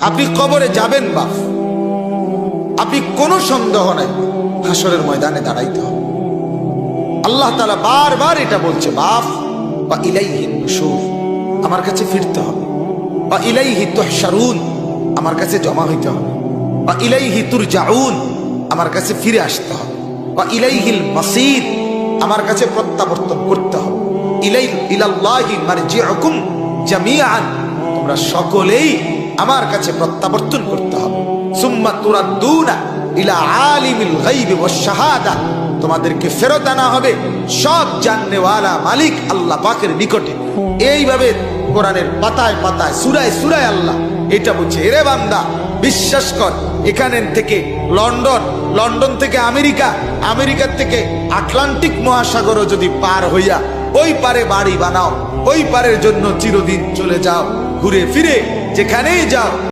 আপনি কবরে যাবেন বাপ, আপনি কোনো সন্দেহ নাই হাসরের ময়দানে দাঁড়াইতে হবে। আল্লাহ তাআলা বারবার এটা বলছে, বাপ বা ইলাইহিন নুশুর, আমার কাছে ফিরতে হবে, বা ইলাইহি তুহশারুন, আমার কাছে জমা হইতে হবে, বা ইলাইহি তুরজাউন, আমার কাছে ফিরে আসতে হবে, বা ইলাইহিল মাসির, আমার কাছে প্রত্যাবর্তন করতে হবে, ইলাল্লাহি মারজিউকুম জামিআন, তোমরা সকলেই আমার কাছে প্রত্যাবর্তন করতে হবে। সুম্মা তুরাদ্দুনা ইলা আলিমিল গায়বি ওয়াশ শাহাদা, তোমাদেরকে ফেরত আনা হবে সব জাননেওয়ালা মালিক আল্লাহ পাকের নিকটে। এইভাবে কোরআনের পাতায় পাতায় সূরায় সূরায় আল্লাহ এটা বলছে, এরে বান্দা বিশ্বাস কর, এখানে থেকে লন্ডন, লন্ডন থেকে আমেরিকা, আমেরিকার থেকে আটলান্টিক মহাসাগরও যদি পার হইয়া ওই পারে বাড়ি বানাও, ওই পারের জন্য চিরদিন চলে যাও, ঘুরে ফিরে যেখানেই যাও